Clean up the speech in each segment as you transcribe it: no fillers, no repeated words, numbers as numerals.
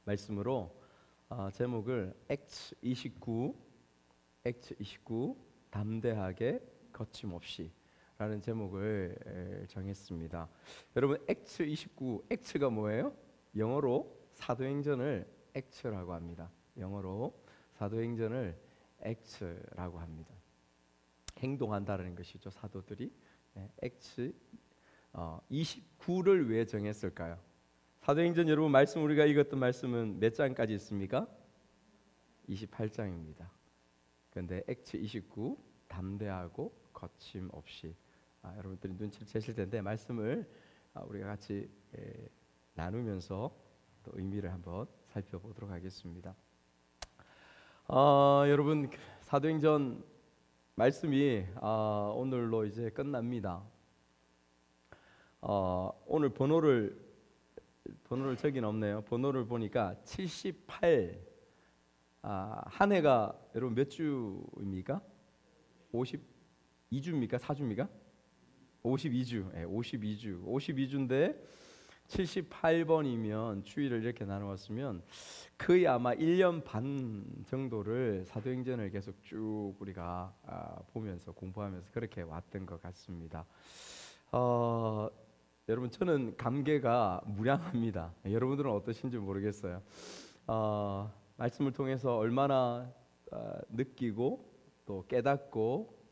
말씀으로 제목을 Acts 29 담대하게 거침없이 라는 제목을 정했습니다. 여러분, Acts 29, Acts가 뭐예요? 영어로 사도행전을 Acts라고 합니다. 영어로 사도행전을 Acts라고 합니다. 행동한다는 것이죠, 사도들이. Acts 29를 왜 정했을까요? 사도행전 여러분 말씀, 우리가 읽었던 말씀은 몇 장까지 있습니까? 28장입니다. 그런데 Acts 29 담대하고 거침없이, 여러분들이 눈치를 채실 텐데 말씀을 우리가 같이 나누면서 또 의미를 한번 살펴보도록 하겠습니다. 여러분, 사도행전 말씀이 오늘로 이제 끝납니다. 오늘 번호를 적긴 없네요. 번호를 보니까 78. 한 해가 여러분 몇 주입니까? 52주입니까? 4주입니까? 52주. 52주인데 78번이면 주일을 이렇게 나누었으면 거의 아마 1년 반 정도를 사도행전을 계속 쭉 우리가 보면서 공부하면서 그렇게 왔던 것 같습니다. 여러분, 저는 감개가 무량합니다. 여러분들은 어떠신지 모르겠어요. 말씀을 통해서 얼마나 느끼고 또 깨닫고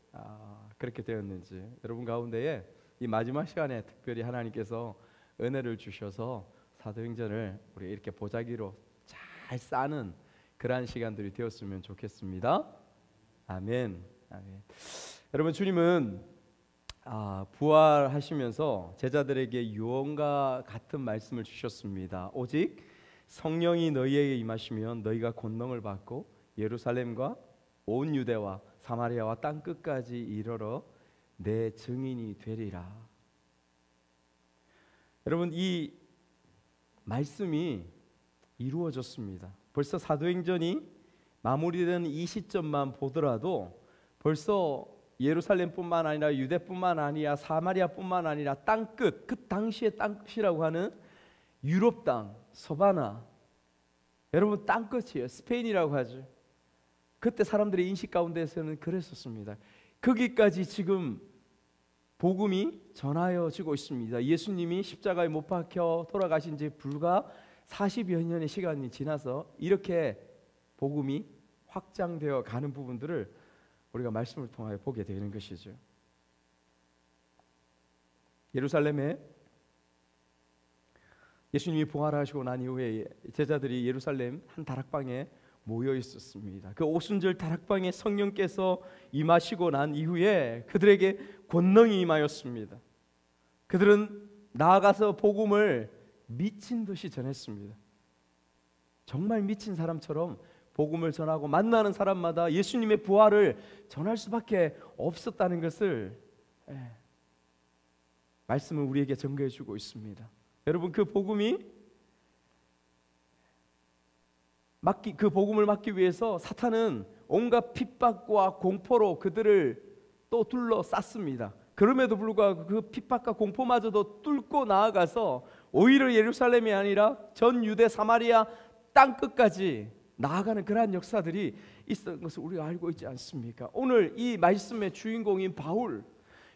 그렇게 되었는지, 여러분 가운데에 이 마지막 시간에 특별히 하나님께서 은혜를 주셔서 사도행전을 우리 이렇게 보자기로 잘 싸는 그러한 시간들이 되었으면 좋겠습니다. 아멘. 아멘. 여러분, 주님은 부활하시면서 제자들에게 유언과 같은 말씀을 주셨습니다. 오직 성령이 너희에게 임하시면 너희가 권능을 받고 예루살렘과 온 유대와 사마리아와 땅 끝까지 이르러 내 증인이 되리라. 여러분, 이 말씀이 이루어졌습니다. 벌써 사도행전이 마무리되는 이 시점만 보더라도 벌써 예루살렘뿐만 아니라 유대뿐만 아니라 사마리아뿐만 아니라 땅끝, 그 당시의 땅끝이라고 하는 유럽 땅, 서바나, 여러분 땅끝이에요. 스페인이라고 하죠. 그때 사람들의 인식 가운데서는 그랬었습니다. 거기까지 지금 복음이 전하여지고 있습니다. 예수님이 십자가에 못 박혀 돌아가신 지 불과 40여 년의 시간이 지나서 이렇게 복음이 확장되어 가는 부분들을 우리가 말씀을 통하여 보게 되는 것이죠. 예루살렘에 예수님이 부활하시고 난 이후에 제자들이 예루살렘 한 다락방에 모여 있었습니다. 그 오순절 다락방에 성령께서 임하시고 난 이후에 그들에게 권능이 임하였습니다. 그들은 나아가서 복음을 미친 듯이 전했습니다. 정말 미친 사람처럼 복음을 전하고 만나는 사람마다 예수님의 부활을 전할 수밖에 없었다는 것을 말씀은 우리에게 증거해 주고 있습니다. 여러분, 그 복음을 막기 위해서 사탄은 온갖 핍박과 공포로 그들을 또 둘러쌌습니다. 그럼에도 불구하고 그 핍박과 공포마저도 뚫고 나아가서 오히려 예루살렘이 아니라 전 유대 사마리아 땅끝까지 나아가는 그러한 역사들이 있었던 것을 우리가 알고 있지 않습니까? 오늘 이 말씀의 주인공인 바울,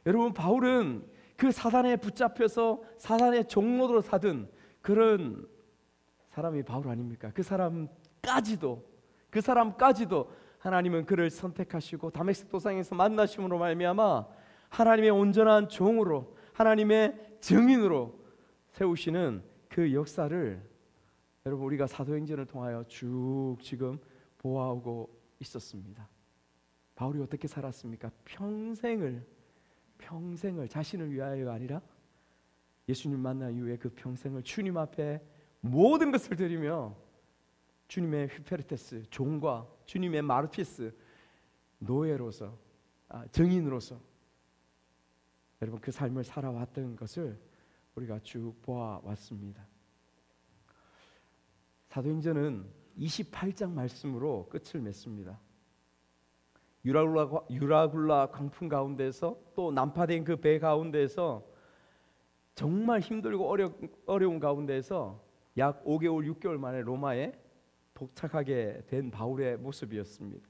여러분, 바울은 그 사단에 붙잡혀서 사단의 종로로 사든 그런 사람이 바울 아닙니까? 그 사람까지도 하나님은 그를 선택하시고 다메섹 도상에서 만나심으로 말미암아 하나님의 온전한 종으로, 하나님의 증인으로 세우시는 그 역사를 여러분 우리가 사도행전을 통하여 쭉 지금 보아오고 있었습니다. 바울이 어떻게 살았습니까? 평생을 자신을 위하여가 아니라 예수님 만난 이후에 그 평생을 주님 앞에 모든 것을 드리며 주님의 휘페르테스 종과 주님의 마르티스 노예로서, 증인으로서 여러분 그 삶을 살아왔던 것을 우리가 쭉 보아왔습니다. 사도행전은 28장 말씀으로 끝을 맺습니다. 유라굴라 광풍 가운데서 또 난파된 그 배 가운데서 정말 힘들고 어려운 가운데서 약 5개월, 6개월 만에 로마에 도착하게 된 바울의 모습이었습니다.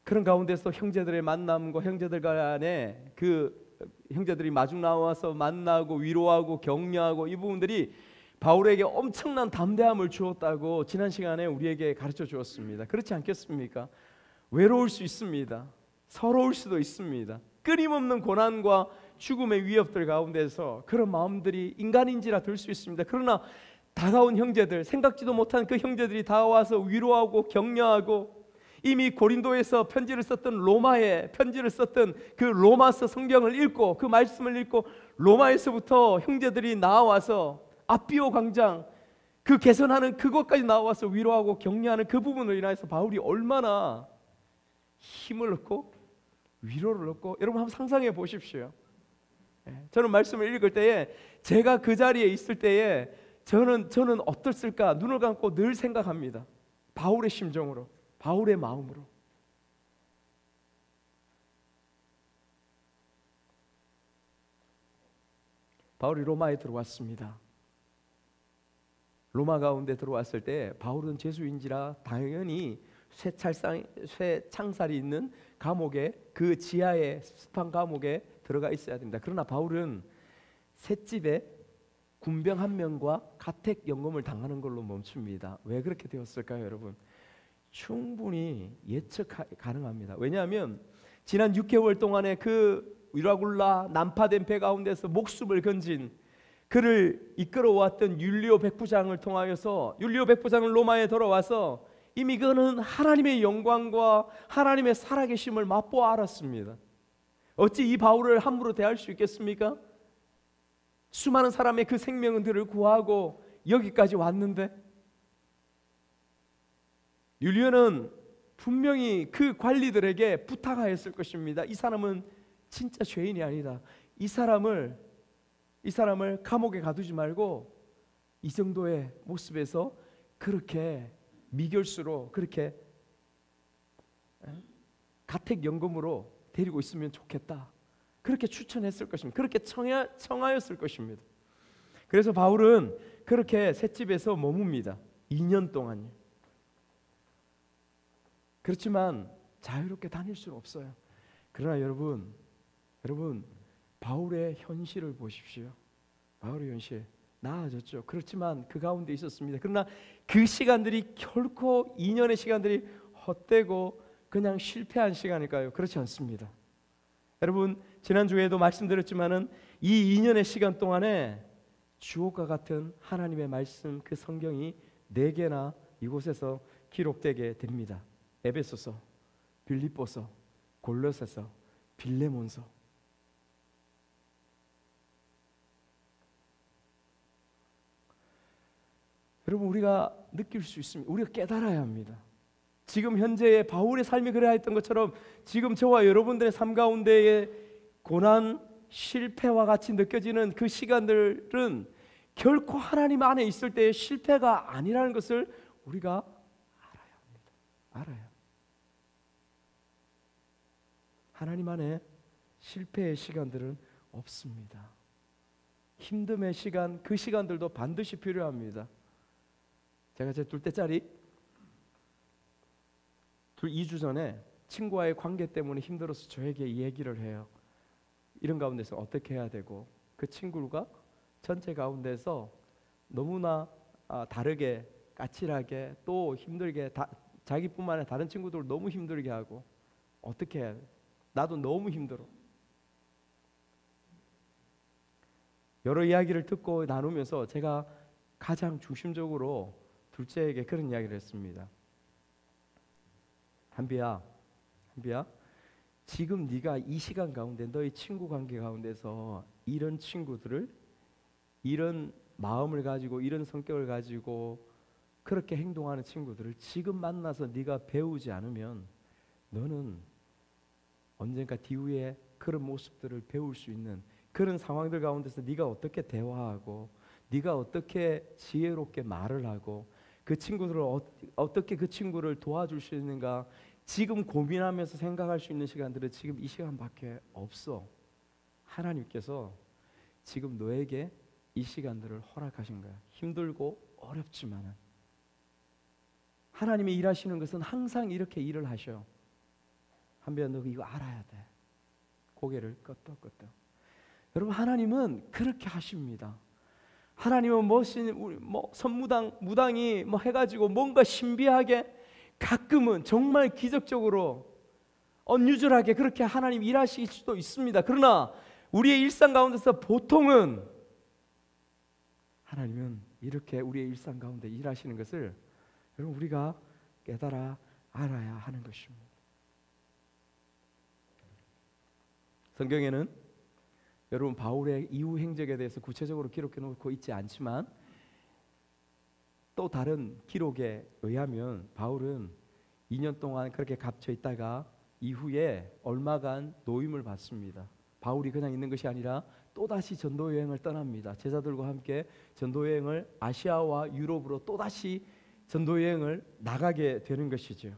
그런 가운데서 형제들의 만남과 형제들 간에 형제들이 마중 나와서 만나고 위로하고 격려하고 이 부분들이 바울에게 엄청난 담대함을 주었다고 지난 시간에 우리에게 가르쳐 주었습니다. 그렇지 않겠습니까? 외로울 수 있습니다. 서러울 수도 있습니다. 끊임없는 고난과 죽음의 위협들 가운데서 그런 마음들이 인간인지라 들 수 있습니다. 그러나 다가온 형제들, 생각지도 못한 그 형제들이 다가와서 위로하고 격려하고, 이미 고린도에서 편지를 썼던 로마에 편지를 썼던 그 로마서 성경을 읽고 그 말씀을 읽고 로마에서부터 형제들이 나와서 아비오 광장 그 개선하는 그것까지 나와서 위로하고 격려하는 그 부분을 인해서 바울이 얼마나 힘을 얻고 위로를 얻고, 여러분 한번 상상해 보십시오. 저는 말씀을 읽을 때에 제가 그 자리에 있을 때에 저는 어떻을까 눈을 감고 늘 생각합니다. 바울의 심정으로, 바울의 마음으로. 바울이 로마에 들어왔습니다. 로마 가운데 들어왔을 때 바울은 제수인지라 당연히 쇠창살이 있는 감옥에, 그 지하의 습한 감옥에 들어가 있어야 됩니다. 그러나 바울은 셋집에 군병 한 명과 가택연금을 당하는 걸로 멈춥니다. 왜 그렇게 되었을까요, 여러분? 충분히 예측 가능합니다. 왜냐하면 지난 6개월 동안에 그 위라굴라 난파된 배 가운데서 목숨을 건진 그를 이끌어왔던 율리오 백부장을 통하여서, 율리오 백부장은 로마에 돌아와서 이미 그는 하나님의 영광과 하나님의 살아계심을 맛보아 알았습니다. 어찌 이 바울을 함부로 대할 수 있겠습니까? 수많은 사람의 그 생명들을 구하고 여기까지 왔는데, 율리오는 분명히 그 관리들에게 부탁하였을 것입니다. 이 사람은 진짜 죄인이 아니다. 이 사람을 감옥에 가두지 말고 이 정도의 모습에서 그렇게 미결수로 그렇게 가택연금으로 데리고 있으면 좋겠다. 그렇게 추천했을 것입니다. 그렇게 청하였을 것입니다. 그래서 바울은 그렇게 셋집에서 머뭅니다. 2년 동안요. 그렇지만 자유롭게 다닐 수는 없어요. 그러나 여러분 바울의 현실을 보십시오. 바울의 현실 나아졌죠. 그렇지만 그 가운데 있었습니다. 그러나 그 시간들이 결코 2년의 시간들이 헛되고 그냥 실패한 시간일까요? 그렇지 않습니다. 여러분 지난주에도 말씀드렸지만은 이 2년의 시간 동안에 주옥과 같은 하나님의 말씀, 그 성경이 4개나 이곳에서 기록되게 됩니다. 에베소서, 빌립보서, 골로새서, 빌레몬서. 여러분 우리가 느낄 수 있습니다. 우리가 깨달아야 합니다. 지금 현재의 바울의 삶이 그래야 했던 것처럼 지금 저와 여러분들의 삶 가운데의 고난, 실패와 같이 느껴지는 그 시간들은 결코 하나님 안에 있을 때의 실패가 아니라는 것을 우리가 알아야 합니다. 알아야. 하나님 안에 실패의 시간들은 없습니다. 힘듦의 시간, 그 시간들도 반드시 필요합니다. 제가 제 둘째짜리 2주 전에 친구와의 관계 때문에 힘들어서 저에게 이 얘기를 해요. 이런 가운데서 어떻게 해야 되고, 그 친구가 전체 가운데서 너무나 다르게, 까칠하게, 또 힘들게, 자기뿐만 아니라 다른 친구들 너무 힘들게 하고, 어떻게 해야 돼? 나도 너무 힘들어. 여러 이야기를 듣고 나누면서 제가 가장 중심적으로 둘째에게 그런 이야기를 했습니다. 한비야, 지금 네가 이 시간 가운데 너의 친구 관계 가운데서 이런 친구들을, 이런 마음을 가지고 이런 성격을 가지고 그렇게 행동하는 친구들을 지금 만나서 네가 배우지 않으면 너는 언젠가 뒤후에 그런 모습들을 배울 수 있는 그런 상황들 가운데서 네가 어떻게 대화하고, 네가 어떻게 지혜롭게 말을 하고, 그 친구들을 어떻게 그 친구를 도와줄 수 있는가, 지금 고민하면서 생각할 수 있는 시간들은 지금 이 시간밖에 없어. 하나님께서 지금 너에게 이 시간들을 허락하신 거야. 힘들고 어렵지만은 하나님이 일하시는 것은 항상 이렇게 일을 하셔. 한편 너 이거 알아야 돼. 고개를 끄덕끄덕. 여러분, 하나님은 그렇게 하십니다. 하나님은 무당이 해가지고 뭔가 신비하게, 가끔은 정말 기적적으로 unusual하게 그렇게 하나님 일하실 수도 있습니다. 그러나 우리의 일상 가운데서 보통은 하나님은 이렇게 우리의 일상 가운데 일하시는 것을 여러분 우리가 깨달아 알아야 하는 것입니다. 성경에는 여러분 바울의 이후 행적에 대해서 구체적으로 기록해 놓고 있지 않지만 또 다른 기록에 의하면 바울은 2년 동안 그렇게 갇혀 있다가 이후에 얼마간 노임을 받습니다. 바울이 그냥 있는 것이 아니라 또다시 전도 여행을 떠납니다. 제자들과 함께 전도 여행을 아시아와 유럽으로 또다시 전도 여행을 나가게 되는 것이죠.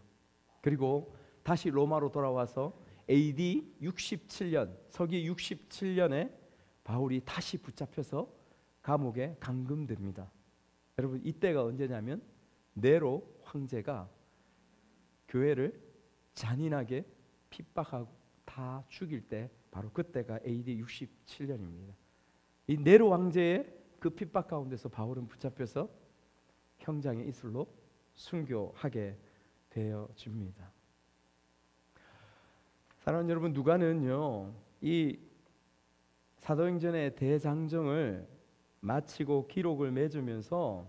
그리고 다시 로마로 돌아와서 AD 67년, 서기 67년에 바울이 다시 붙잡혀서 감옥에 감금됩니다. 여러분, 이때가 언제냐면 네로 황제가 교회를 잔인하게 핍박하고 다 죽일 때 바로 그때가 AD 67년입니다. 이 네로 왕제의 그 핍박 가운데서 바울은 붙잡혀서 형장의 이슬로 순교하게 되어집니다. 사랑하는 여러분, 누가는요 이 사도행전의 대장정을 마치고 기록을 맺으면서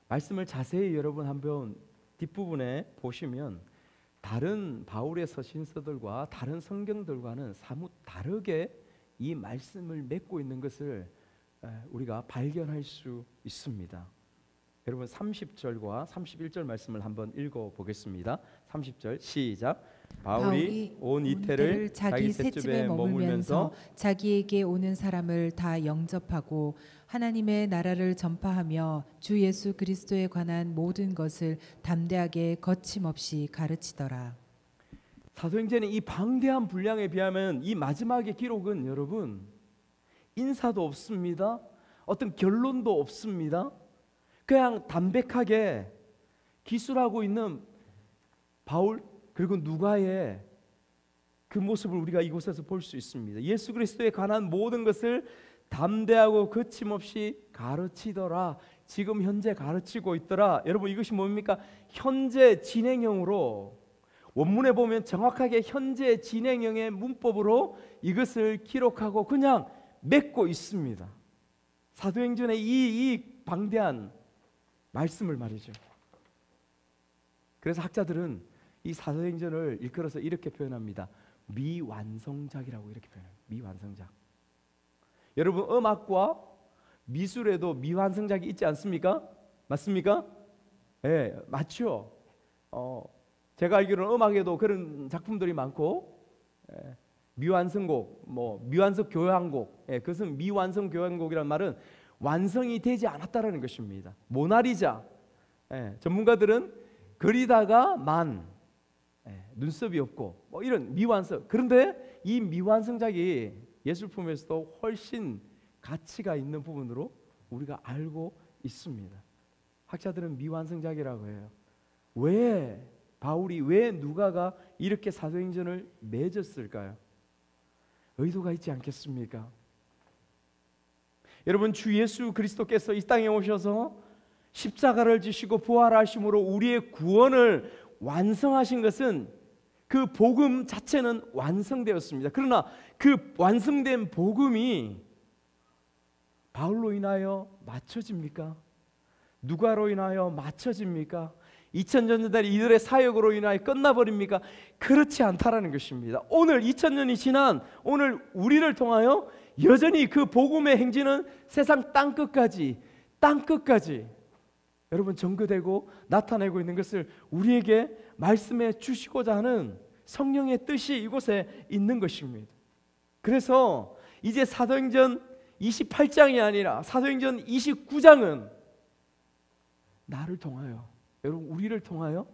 말씀을 자세히 여러분 한번 뒷부분에 보시면 다른 바울의 서신서들과 다른 성경들과는 사뭇 다르게 이 말씀을 맺고 있는 것을 우리가 발견할 수 있습니다. 여러분 30절과 31절 말씀을 한번 읽어보겠습니다. 30절 시작. 바울이 온 이태를 자기 셋집에 머물면서 자기에게 오는 사람을 다 영접하고 하나님의 나라를 전파하며 주 예수 그리스도에 관한 모든 것을 담대하게 거침없이 가르치더라. 사도행전의 이 방대한 분량에 비하면 이 마지막의 기록은 여러분 인사도 없습니다. 어떤 결론도 없습니다. 그냥 담백하게 기술하고 있는 바울 그리고 누가의 그 모습을 우리가 이곳에서 볼 수 있습니다. 예수 그리스도에 관한 모든 것을 담대하고 거침없이 가르치더라. 지금 현재 가르치고 있더라. 여러분, 이것이 뭡니까? 현재 진행형으로, 원문에 보면 정확하게 현재 진행형의 문법으로 이것을 기록하고 그냥 맺고 있습니다. 사도행전의 이 방대한 말씀을 말이죠. 그래서 학자들은 이 사도행전을 일컬어서 이렇게 표현합니다. 미완성작이라고 이렇게 표현합니다. 미완성작. 여러분, 음악과 미술에도 미완성작이 있지 않습니까? 맞습니까? 네, 맞죠. 제가 알기로는 음악에도 그런 작품들이 많고, 미완성곡, 미완성 교향곡, 그것은 미완성 교향곡이란 말은 완성이 되지 않았다라는 것입니다. 모나리자, 전문가들은 그리다가 눈썹이 없고 이런 미완성. 그런데 이 미완성작이 예술품에서도 훨씬 가치가 있는 부분으로 우리가 알고 있습니다. 학자들은 미완성작이라고 해요. 왜 바울이, 왜 누가가 이렇게 사도행전을 맺었을까요? 의도가 있지 않겠습니까? 여러분, 주 예수 그리스도께서 이 땅에 오셔서 십자가를 지시고 부활하심으로 우리의 구원을 완성하신 것은 그 복음 자체는 완성되었습니다. 그러나 그 완성된 복음이 바울로 인하여 맞춰집니까? 누가로 인하여 맞춰집니까? 2000년 전에 이들의 사역으로 인하여 끝나버립니까? 그렇지 않다라는 것입니다. 오늘 2000년이 지난 오늘 우리를 통하여 여전히 그 복음의 행진은 세상 땅끝까지 여러분 전거되고 나타내고 있는 것을 우리에게 말씀해 주시고자 하는 성령의 뜻이 이곳에 있는 것입니다. 그래서 이제 사도행전 28장이 아니라 사도행전 29장은 나를 통하여, 여러분 우리를 통하여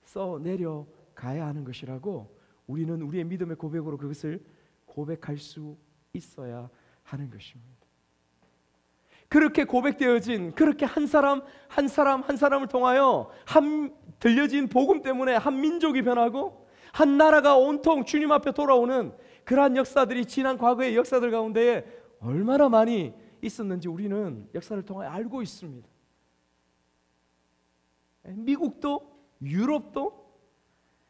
써내려 가야 하는 것이라고 우리는 우리의 믿음의 고백으로 그것을 고백할 수 있어야 하는 것입니다. 그렇게 고백되어진, 그렇게 한 사람을 통하여 들려진 복음 때문에 한 민족이 변하고 한 나라가 온통 주님 앞에 돌아오는 그러한 역사들이 지난 과거의 역사들 가운데에 얼마나 많이 있었는지 우리는 역사를 통하여 알고 있습니다. 미국도, 유럽도,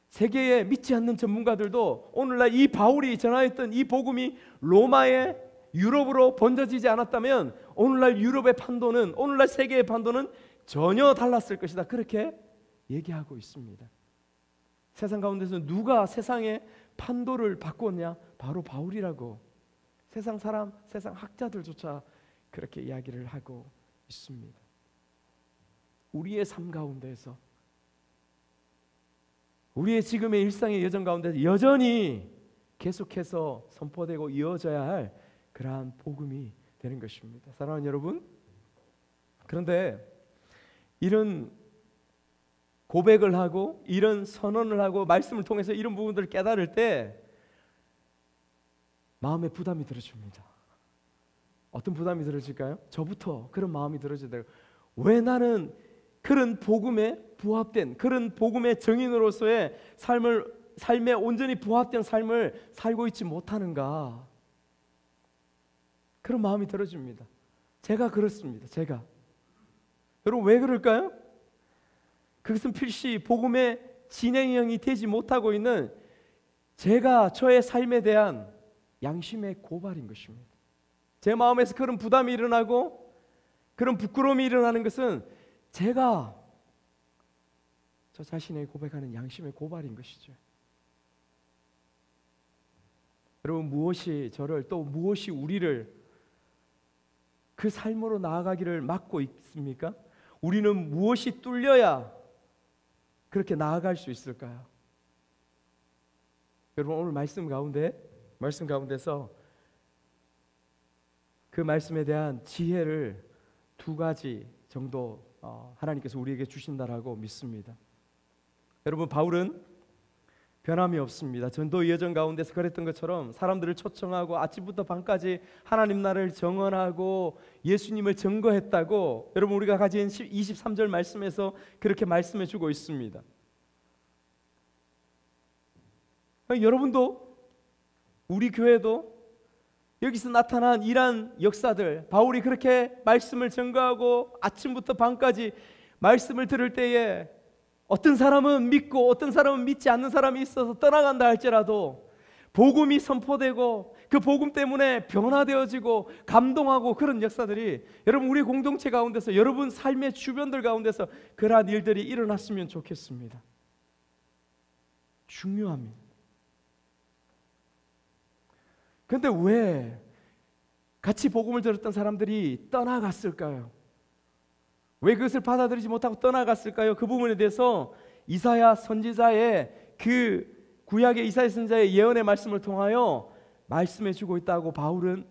세계의 믿지 않는 전문가들도 오늘날 이 바울이 전하였던 이 복음이 로마의 유럽으로 번져지지 않았다면 오늘날 유럽의 판도는, 오늘날 세계의 판도는 전혀 달랐을 것이다, 그렇게 얘기하고 있습니다. 세상 가운데서 누가 세상의 판도를 바꿨냐? 바로 바울이라고 세상 사람, 세상 학자들조차 그렇게 이야기를 하고 있습니다. 우리의 삶 가운데에서, 우리의 지금의 일상의 여정 가운데서 여전히 계속해서 선포되고 이어져야 할 그러한 복음이 되는 것입니다. 사랑하는 여러분, 그런데 이런 고백을 하고 이런 선언을 하고 말씀을 통해서 이런 부분들을 깨달을 때 마음에 부담이 들어집니다. 어떤 부담이 들어질까요? 저부터 그런 마음이 들어져야 돼요. 왜 나는 그런 복음에 부합된, 그런 복음의 증인으로서의 삶에 온전히 부합된 삶을 살고 있지 못하는가? 그런 마음이 들어집니다. 제가 그렇습니다. 제가. 여러분 왜 그럴까요? 그것은 필시 복음의 진행형이 되지 못하고 있는 제가 저의 삶에 대한 양심의 고발인 것입니다. 제 마음에서 그런 부담이 일어나고 그런 부끄러움이 일어나는 것은 제가 저 자신의 고백하는 양심의 고발인 것이죠. 여러분 무엇이 저를, 또 무엇이 우리를 그 삶으로 나아가기를 막고 있습니까? 우리는 무엇이 뚫려야 그렇게 나아갈 수 있을까요? 여러분 오늘 말씀 가운데서 그 말씀에 대한 지혜를 두 가지 정도 하나님께서 우리에게 주신다라고 믿습니다. 여러분 바울은 변함이 없습니다. 전도 여정 가운데서 그랬던 것처럼 사람들을 초청하고 아침부터 밤까지 하나님 나라를 정언하고 예수님을 증거했다고 여러분 우리가 가진 23절 말씀에서 그렇게 말씀해 주고 있습니다. 여러분도, 우리 교회도 여기서 나타난 이러한 역사들, 바울이 그렇게 말씀을 증거하고 아침부터 밤까지 말씀을 들을 때에 어떤 사람은 믿고 어떤 사람은 믿지 않는 사람이 있어서 떠나간다 할지라도 복음이 선포되고 그 복음 때문에 변화되어지고 감동하고 그런 역사들이 여러분 우리 공동체 가운데서, 여러분 삶의 주변들 가운데서 그러한 일들이 일어났으면 좋겠습니다. 중요합니다. 그런데 왜 같이 복음을 들었던 사람들이 떠나갔을까요? 왜 그것을 받아들이지 못하고 떠나갔을까요? 그 부분에 대해서 이사야 선지자의 그 구약의 이사야 선지자의 예언의 말씀을 통하여 말씀해 주고 있다고 바울은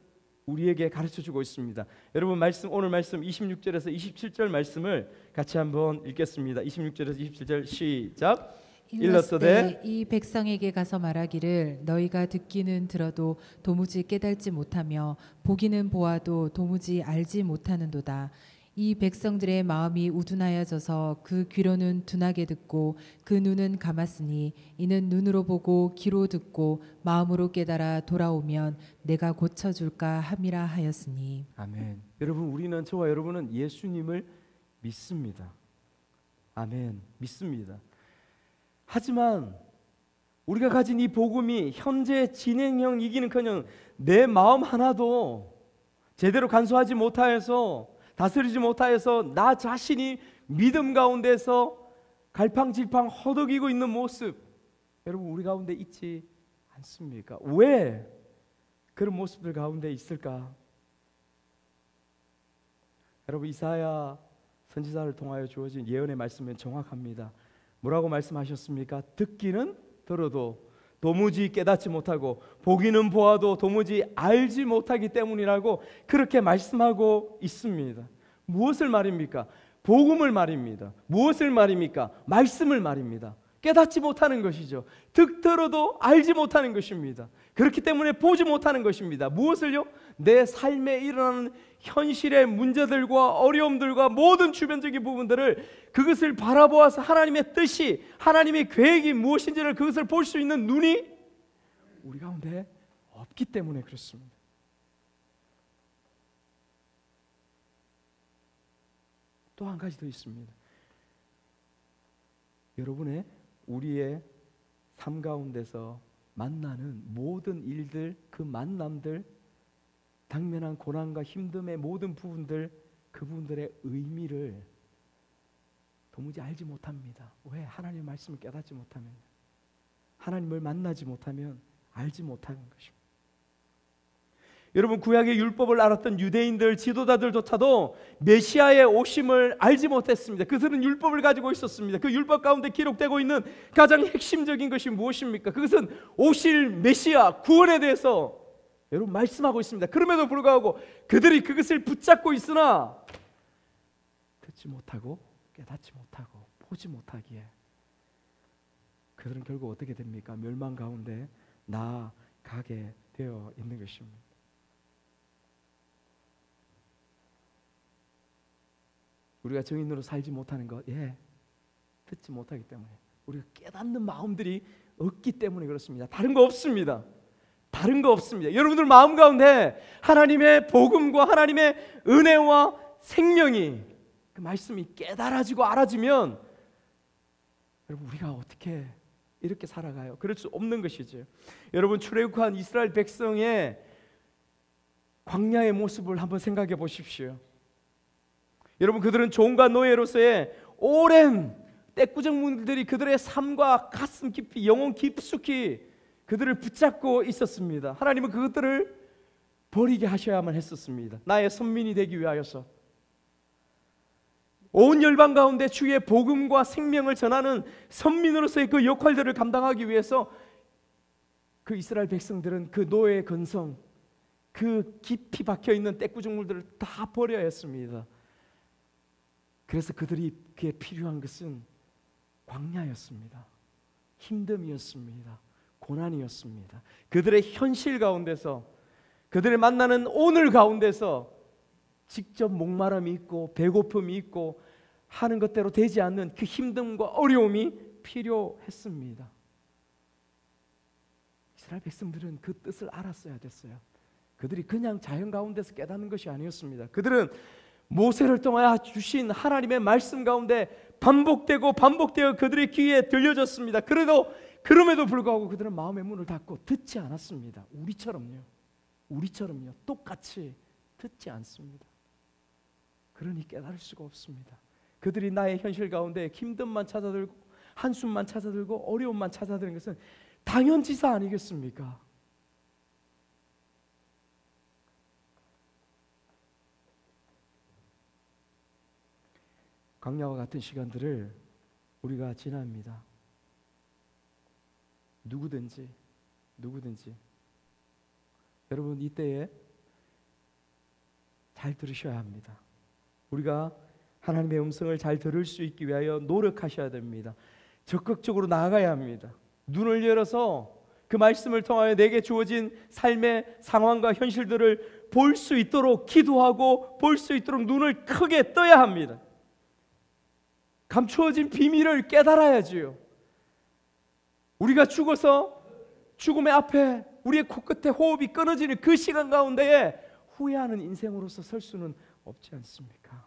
우리에게 가르쳐 주고 있습니다. 여러분 오늘 말씀 26절에서 27절 말씀을 같이 한번 읽겠습니다. 26절에서 27절 시작. 일렀으되 이 백성에게 가서 말하기를 너희가 듣기는 들어도 도무지 깨달지 못하며 보기는 보아도 도무지 알지 못하는도다. 이 백성들의 마음이 우둔하여져서 그 귀로는 둔하게 듣고 그 눈은 감았으니 이는 눈으로 보고 귀로 듣고 마음으로 깨달아 돌아오면 내가 고쳐줄까 함이라 하였으니. 아멘. 여러분 우리는, 저와 여러분은 예수님을 믿습니다. 아멘. 믿습니다. 하지만 우리가 가진 이 복음이 현재 진행형이기는커녕 내 마음 하나도 제대로 간수하지 못하여서, 다스리지 못하여서 나 자신이 믿음 가운데서 갈팡질팡 허덕이고 있는 모습, 여러분 우리 가운데 있지 않습니까? 왜 그런 모습들 가운데 있을까? 여러분 이사야 선지자를 통하여 주어진 예언의 말씀은 정확합니다. 뭐라고 말씀하셨습니까? 듣기는 들어도 도무지 깨닫지 못하고 보기는 보아도 도무지 알지 못하기 때문이라고 그렇게 말씀하고 있습니다. 무엇을 말입니까? 복음을 말입니다. 무엇을 말입니까? 말씀을 말입니다. 깨닫지 못하는 것이죠. 듣더라도 알지 못하는 것입니다. 그렇기 때문에 보지 못하는 것입니다. 무엇을요? 내 삶에 일어나는 현실의 문제들과 어려움들과 모든 주변적인 부분들을 그것을 바라보아서 하나님의 뜻이, 하나님의 계획이 무엇인지를 그것을 볼 수 있는 눈이 우리 가운데 없기 때문에 그렇습니다. 또 한 가지 더 있습니다. 여러분의 우리의 삶 가운데서 만나는 모든 일들, 그 만남들, 당면한 고난과 힘듦의 모든 부분들, 그 부분들의 의미를 도무지 알지 못합니다. 왜? 하나님의 말씀을 깨닫지 못하면, 하나님을 만나지 못하면 알지 못하는 것입니다. 여러분, 구약의 율법을 알았던 유대인들, 지도자들조차도 메시아의 오심을 알지 못했습니다. 그들은 율법을 가지고 있었습니다. 그 율법 가운데 기록되고 있는 가장 핵심적인 것이 무엇입니까? 그것은 오실 메시아, 구원에 대해서 여러분 말씀하고 있습니다. 그럼에도 불구하고 그들이 그것을 붙잡고 있으나 듣지 못하고 깨닫지 못하고 보지 못하기에 그들은 결국 어떻게 됩니까? 멸망 가운데 나아가게 되어 있는 것입니다. 우리가 증인으로 살지 못하는 것, 듣지 못하기 때문에, 우리가 깨닫는 마음들이 없기 때문에 그렇습니다. 다른 거 없습니다. 다른 거 없습니다. 여러분들 마음 가운데 하나님의 복음과 하나님의 은혜와 생명이, 그 말씀이 깨달아지고 알아지면 여러분 우리가 어떻게 이렇게 살아가요? 그럴 수 없는 것이죠. 여러분, 출애굽한 이스라엘 백성의 광야의 모습을 한번 생각해 보십시오. 여러분, 그들은 종과 노예로서의 오랜 떼꾸정물들이 그들의 삶과 가슴 깊이, 영혼 깊숙이 그들을 붙잡고 있었습니다. 하나님은 그것들을 버리게 하셔야만 했었습니다. 나의 선민이 되기 위하여서, 온 열방 가운데 주의 복음과 생명을 전하는 선민으로서의 그 역할들을 감당하기 위해서 그 이스라엘 백성들은 그 노예의 근성, 그 깊이 박혀있는 떼꾸정물들을 다 버려야 했습니다. 그래서 그들에게 필요한 것은 광야였습니다. 힘듦이었습니다. 고난이었습니다. 그들의 현실 가운데서, 그들을 만나는 오늘 가운데서 직접 목마름이 있고 배고픔이 있고 하는 것대로 되지 않는 그 힘듦과 어려움이 필요했습니다. 이스라엘 백성들은 그 뜻을 알았어야 됐어요. 그들이 그냥 자연 가운데서 깨닫는 것이 아니었습니다. 그들은 모세를 통하여 주신 하나님의 말씀 가운데 반복되고 반복되어 그들의 귀에 들려졌습니다. 그럼에도 불구하고 그들은 마음의 문을 닫고 듣지 않았습니다. 우리처럼요. 똑같이 듣지 않습니다. 그러니 깨달을 수가 없습니다. 그들이 나의 현실 가운데 힘듦만 찾아들고 한숨만 찾아들고 어려움만 찾아드는 것은 당연지사 아니겠습니까? 광야와 같은 시간들을 우리가 지납니다. 누구든지 여러분, 이때에 잘 들으셔야 합니다. 우리가 하나님의 음성을 잘 들을 수 있기 위하여 노력하셔야 됩니다. 적극적으로 나아가야 합니다. 눈을 열어서 그 말씀을 통하여 내게 주어진 삶의 상황과 현실들을 볼 수 있도록 기도하고 볼 수 있도록 눈을 크게 떠야 합니다. 감추어진 비밀을 깨달아야지요. 우리가 죽어서 죽음의 앞에 우리의 코끝에 호흡이 끊어지는 그 시간 가운데에 후회하는 인생으로서 설 수는 없지 않습니까?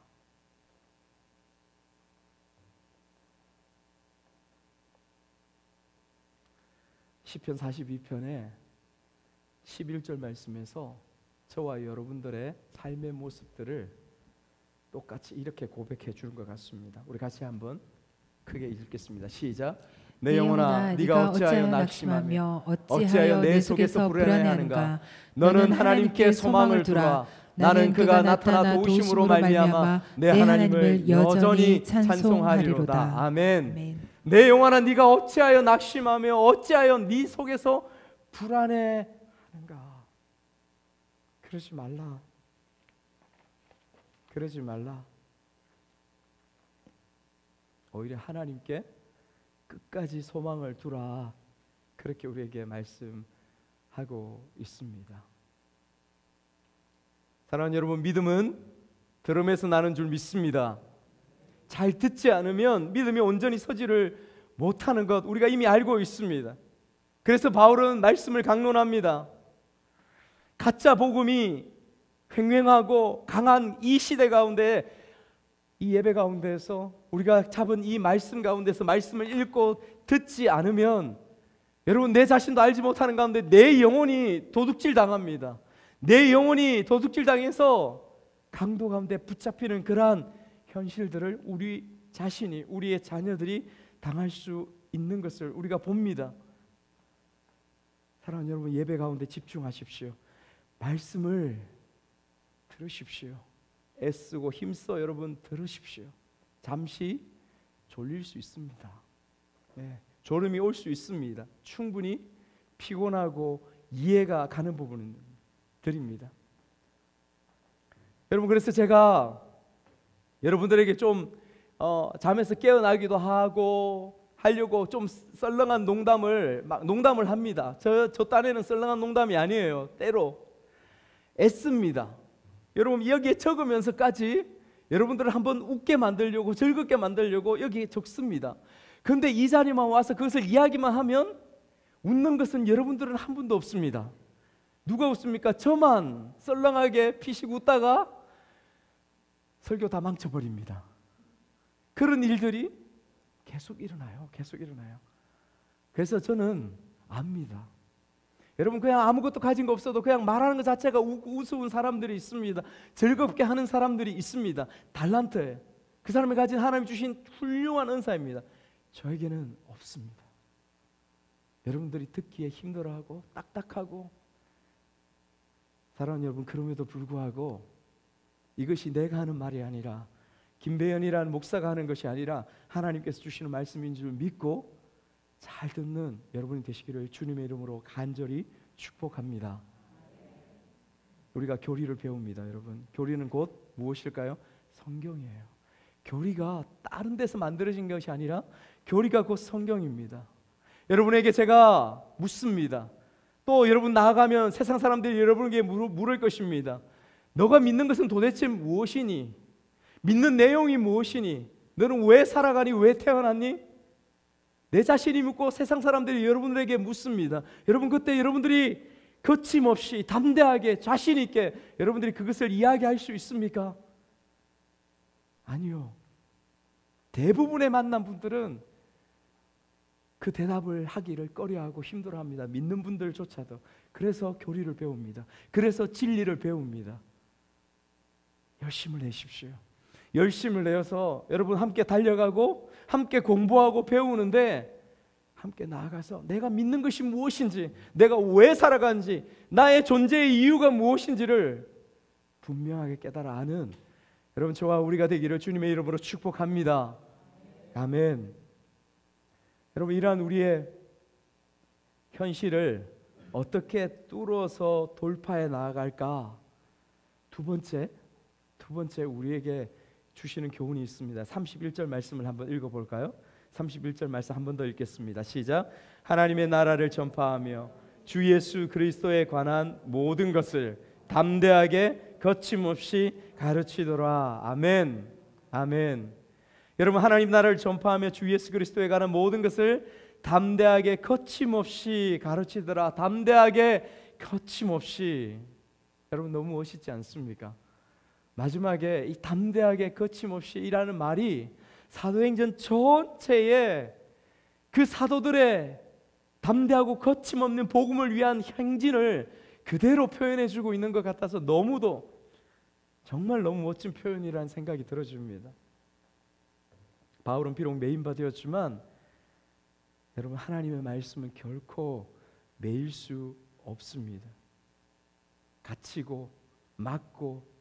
시편 42편의 11절 말씀에서 저와 여러분들의 삶의 모습들을 똑같이 이렇게 고백해 주는 것 같습니다. 우리 같이 한번 크게 읽겠습니다. 시작. 내 영혼아, 네가 어찌하여 낙심하며 어찌하여 내 속에서 불안해하는가? 너는 하나님께 소망을 두라. 나는 그가 나타나 도우심으로 말미암아 내 하나님을 여전히 찬송하리로다. 아멘. 내 영혼아, 네가 어찌하여 낙심하며 어찌하여 네 속에서 불안해하는가? 그러지 말라. 오히려 하나님께 끝까지 소망을 두라. 그렇게 우리에게 말씀하고 있습니다. 사랑하는 여러분, 믿음은 들음에서 나는 줄 믿습니다. 잘 듣지 않으면 믿음이 온전히 서지를 못하는 것 우리가 이미 알고 있습니다. 그래서 바울은 말씀을 강론합니다. 가짜 복음이 횡행하고 강한 이 시대 가운데, 이 예배 가운데에서 우리가 잡은 이 말씀 가운데서 말씀을 읽고 듣지 않으면 여러분, 내 자신도 알지 못하는 가운데 내 영혼이 도둑질 당합니다. 내 영혼이 도둑질 당해서 강도 가운데 붙잡히는 그러한 현실들을 우리 자신이, 우리의 자녀들이 당할 수 있는 것을 우리가 봅니다. 사랑하는 여러분, 예배 가운데 집중하십시오. 말씀을 들으십시오. 애쓰고 힘써 여러분 들으십시오. 잠시 졸릴 수 있습니다. 네, 졸음이 올 수 있습니다. 충분히 피곤하고 이해가 가는 부분들입니다. 여러분, 그래서 제가 여러분들에게 좀 잠에서 깨어나기도 하려고 좀 썰렁한 농담을 합니다. 저 딴에는 썰렁한 농담이 아니에요. 때로 애씁니다. 여러분, 여기에 적으면서까지 여러분들을 한번 웃게 만들려고, 즐겁게 만들려고 여기에 적습니다. 그런데 이 자리만 와서 그것을 이야기만 하면 웃는 것은 여러분들은 한 분도 없습니다. 누가 웃습니까? 저만 썰렁하게 피식 웃다가 설교 다 망쳐버립니다. 그런 일들이 계속 일어나요. 그래서 저는 압니다. 여러분, 그냥 아무것도 가진 거 없어도 그냥 말하는 것 자체가 우스운 사람들이 있습니다. 즐겁게 하는 사람들이 있습니다. 달란트예요. 그 사람이 가진 하나님 주신 훌륭한 은사입니다. 저에게는 없습니다. 여러분들이 듣기에 힘들어하고 딱딱하고, 사랑하는 여러분, 그럼에도 불구하고 이것이 내가 하는 말이 아니라, 김배연이라는 목사가 하는 것이 아니라 하나님께서 주시는 말씀인 줄 믿고 잘 듣는 여러분이 되시기를 주님의 이름으로 간절히 축복합니다. 우리가 교리를 배웁니다. 여러분, 교리는 곧 무엇일까요? 성경이에요. 교리가 다른 데서 만들어진 것이 아니라 교리가 곧 성경입니다. 여러분에게 제가 묻습니다. 또 여러분 나아가면 세상 사람들이 여러분에게 물을 것입니다. 너가 믿는 것은 도대체 무엇이니? 믿는 내용이 무엇이니? 너는 왜 살아가니? 왜 태어났니? 내 자신이 묻고 세상 사람들이 여러분들에게 묻습니다. 여러분, 그때 여러분들이 거침없이 담대하게 자신 있게 여러분들이 그것을 이야기할 수 있습니까? 아니요. 대부분의 만난 분들은 그 대답을 하기를 꺼려하고 힘들어합니다. 믿는 분들조차도. 그래서 교리를 배웁니다. 그래서 진리를 배웁니다. 열심을 내십시오. 열심을 내어서 여러분 함께 달려가고 함께 공부하고 배우는데, 함께 나아가서 내가 믿는 것이 무엇인지, 내가 왜 살아가는지, 나의 존재의 이유가 무엇인지를 분명하게 깨달아 아는 여러분, 저와 우리가 되기를 주님의 이름으로 축복합니다. 아멘. 여러분, 이러한 우리의 현실을 어떻게 뚫어서 돌파해 나아갈까? 두 번째 우리에게 주시는 교훈이 있습니다. 31절 말씀을 한번 읽어볼까요? 31절 말씀 한 번 더 읽겠습니다. 시작. 하나님의 나라를 전파하며 주 예수 그리스도에 관한 모든 것을 담대하게 거침없이 가르치더라. 아멘. 아멘. 여러분, 하나님 나라를 전파하며 주 예수 그리스도에 관한 모든 것을 담대하게 거침없이 가르치더라. 담대하게 거침없이. 여러분, 너무 멋있지 않습니까? 마지막에 이 담대하게 거침없이 이라는 말이 사도행전 전체에 그 사도들의 담대하고 거침없는 복음을 위한 행진을 그대로 표현해주고 있는 것 같아서 너무도 정말 너무 멋진 표현이라는 생각이 들어집니다. 바울은 비록 메인바디였지만 여러분, 하나님의 말씀은 결코 매일 수 없습니다. 갇히고 막고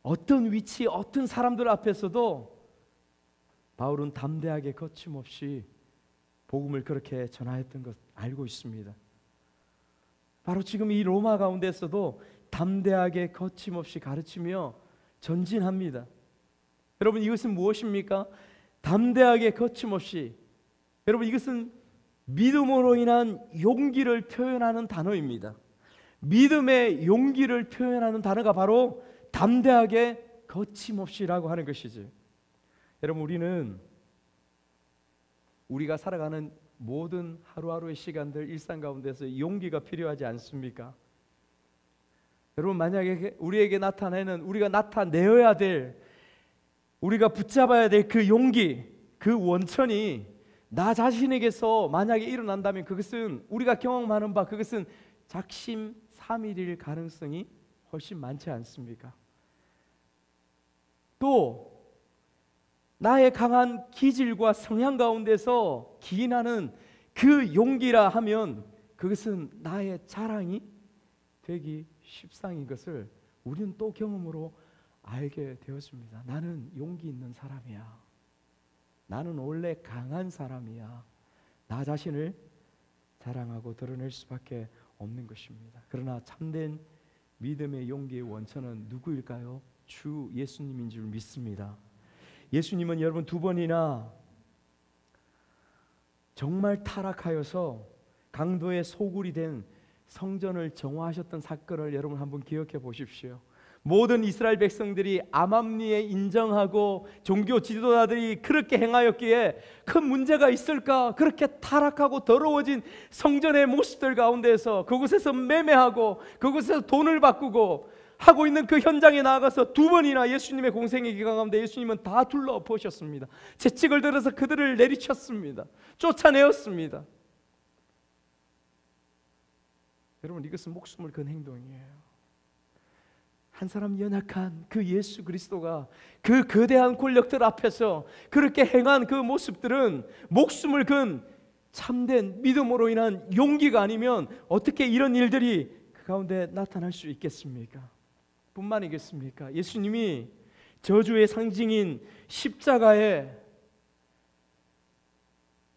어떤 위치, 어떤 사람들 앞에서도 바울은 담대하게 거침없이 복음을 그렇게 전하였던 것 알고 있습니다. 바로 지금 이 로마 가운데서도 담대하게 거침없이 가르치며 전진합니다. 여러분, 이것은 무엇입니까? 담대하게 거침없이. 여러분, 이것은 믿음으로 인한 용기를 표현하는 단어입니다. 믿음의 용기를 표현하는 단어가 바로 담대하게 거침없이라고 하는 것이지. 여러분, 우리가 살아가는 모든 하루하루의 시간들, 일상 가운데서 용기가 필요하지 않습니까? 여러분, 만약에 우리에게 나타내는, 우리가 나타내어야 될, 우리가 붙잡아야 될 그 용기, 그 원천이 나 자신에게서 만약에 일어난다면 그것은 우리가 경험하는 바, 그것은 작심삼일일 가능성이 훨씬 많지 않습니까? 또 나의 강한 기질과 성향 가운데서 기인하는 그 용기라 하면 그것은 나의 자랑이 되기 십상인 것을 우리는 또 경험으로 알게 되었습니다. 나는 용기 있는 사람이야. 나는 원래 강한 사람이야. 나 자신을 자랑하고 드러낼 수밖에 없는 것입니다. 그러나 참된 믿음의 용기의 원천은 누구일까요? 주 예수님인 줄 믿습니다. 예수님은 여러분 2번이나 정말 타락하여서 강도의 소굴이 된 성전을 정화하셨던 사건을 여러분 한번 기억해 보십시오. 모든 이스라엘 백성들이 암암리에 인정하고 종교 지도자들이 그렇게 행하였기에 큰 문제가 있을까? 그렇게 타락하고 더러워진 성전의 모습들 가운데서 그곳에서 매매하고 그곳에서 돈을 바꾸고 하고 있는 그 현장에 나아가서 2번이나 예수님의 공생의 기간 가운데 예수님은 다 둘러보셨습니다. 채찍을 들어서 그들을 내리쳤습니다. 쫓아내었습니다. 여러분, 이것은 목숨을 건 행동이에요. 한 사람 연약한 그 예수 그리스도가 그 거대한 권력들 앞에서 그렇게 행한 그 모습들은 목숨을 건 참된 믿음으로 인한 용기가 아니면 어떻게 이런 일들이 그 가운데 나타날 수 있겠습니까? 뿐만이겠습니까? 예수님이 저주의 상징인 십자가에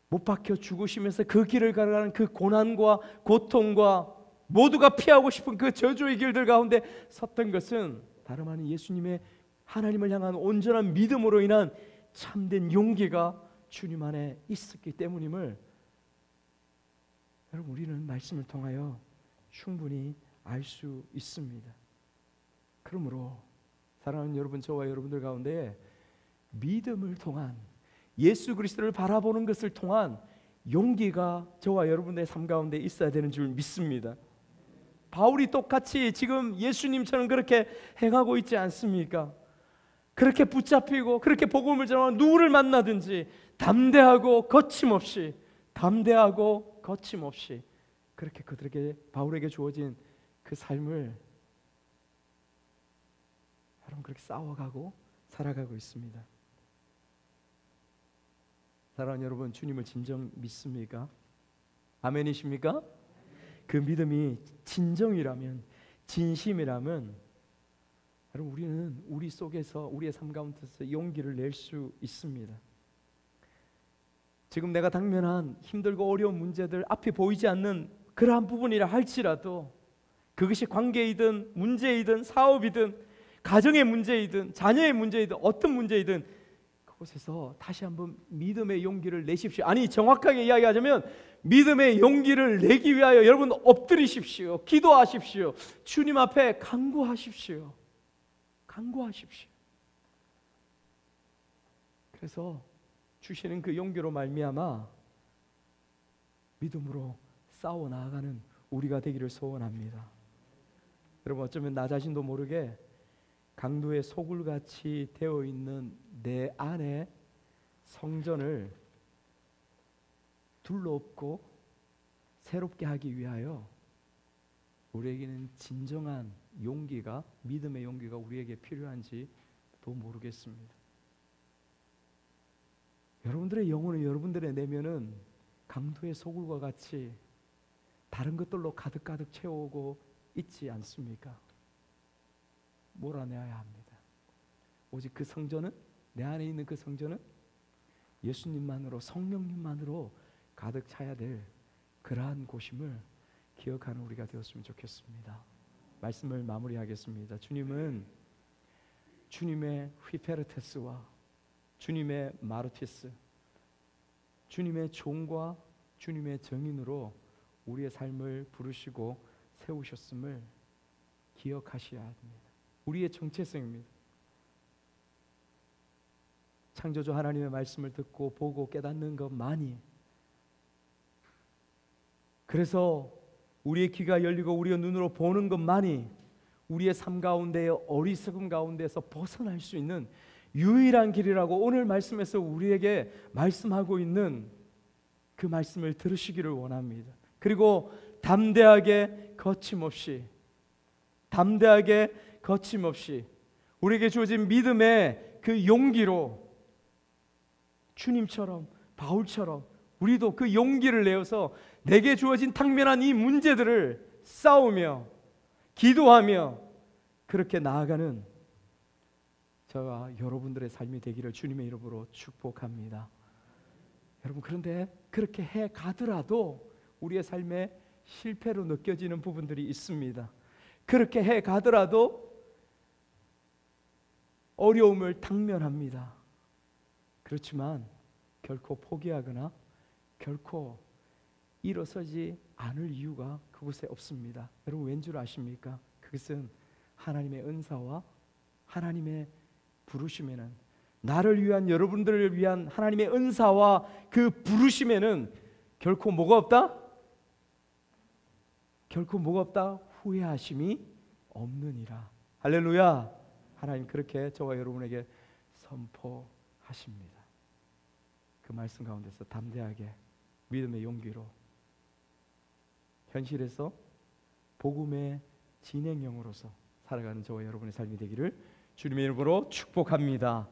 못 박혀 죽으시면서 그 길을 가라는 그 고난과 고통과 모두가 피하고 싶은 그 저주의 길들 가운데 섰던 것은 다름 아닌 예수님의 하나님을 향한 온전한 믿음으로 인한 참된 용기가 주님 안에 있었기 때문임을 여러분, 우리는 말씀을 통하여 충분히 알 수 있습니다. 그러므로 사랑하는 여러분, 저와 여러분들 가운데 믿음을 통한, 예수 그리스도를 바라보는 것을 통한 용기가 저와 여러분의 삶 가운데 있어야 되는 줄 믿습니다. 바울이 똑같이 지금 예수님처럼 그렇게 행하고 있지 않습니까? 그렇게 붙잡히고 그렇게 복음을 전하고 누구를 만나든지 담대하고 거침없이 그렇게 그들에게, 바울에게 주어진 그 삶을 여러분 그렇게 싸워가고 살아가고 있습니다. 사랑하는 여러분, 주님을 진정 믿습니까? 아멘이십니까? 그 믿음이 진정이라면, 진심이라면 여러분, 우리는 우리 속에서, 우리의 삶 가운데서 용기를 낼 수 있습니다. 지금 내가 당면한 힘들고 어려운 문제들, 앞이 보이지 않는 그러한 부분이라 할지라도 그것이 관계이든 문제이든 사업이든 가정의 문제이든 자녀의 문제이든 어떤 문제이든 그곳에서 다시 한번 믿음의 용기를 내십시오. 아니, 정확하게 이야기하자면 믿음의 용기를 내기 위하여 여러분 엎드리십시오. 기도하십시오. 주님 앞에 간구하십시오. 그래서 주시는 그 용기로 말미암아 믿음으로 싸워 나아가는 우리가 되기를 소원합니다. 여러분, 어쩌면 나 자신도 모르게 강도의 소굴같이 되어 있는 내 안에 성전을 둘러엎고 새롭게 하기 위하여 우리에게는 진정한 용기가, 믿음의 용기가 우리에게 필요한지도 모르겠습니다. 여러분들의 영혼은, 여러분들의 내면은 강도의 소굴과 같이 다른 것들로 가득가득 채우고 있지 않습니까? 몰아내야 합니다. 오직 그 성전은, 내 안에 있는 그 성전은 예수님만으로, 성령님만으로 가득 차야 될 그러한 곳임을 기억하는 우리가 되었으면 좋겠습니다. 말씀을 마무리하겠습니다. 주님은 주님의 휘페르테스와 주님의 마르티스, 주님의 종과 주님의 정인으로 우리의 삶을 부르시고 세우셨음을 기억하셔야 합니다. 우리의 정체성입니다. 창조주 하나님의 말씀을 듣고 보고 깨닫는 것만이, 그래서 우리의 귀가 열리고 우리의 눈으로 보는 것만이 우리의 삶 가운데의 어리석음 가운데서 벗어날 수 있는 유일한 길이라고 오늘 말씀에서 우리에게 말씀하고 있는 그 말씀을 들으시기를 원합니다. 그리고 담대하게 거침없이 우리에게 주어진 믿음의 그 용기로 주님처럼 바울처럼 우리도 그 용기를 내어서 내게 주어진 당면한 이 문제들을 싸우며 기도하며 그렇게 나아가는 저와 여러분들의 삶이 되기를 주님의 이름으로 축복합니다. 여러분, 그런데 그렇게 해 가더라도 우리의 삶에 실패로 느껴지는 부분들이 있습니다. 그렇게 해 가더라도 어려움을 당면합니다. 그렇지만 결코 포기하거나 결코 일어서지 않을 이유가 그곳에 없습니다. 여러분, 왠 줄 아십니까? 그것은 하나님의 은사와 하나님의 부르심에는, 나를 위한, 여러분들을 위한 하나님의 은사와 그 부르심에는 결코 뭐가 없다? 결코 뭐가 없다? 후회하심이 없느니라. 할렐루야. 하나님 그렇게 저와 여러분에게 선포하십니다. 그 말씀 가운데서 담대하게 믿음의 용기로 현실에서 복음의 진행형으로서 살아가는 저와 여러분의 삶이 되기를 주님의 이름으로 축복합니다.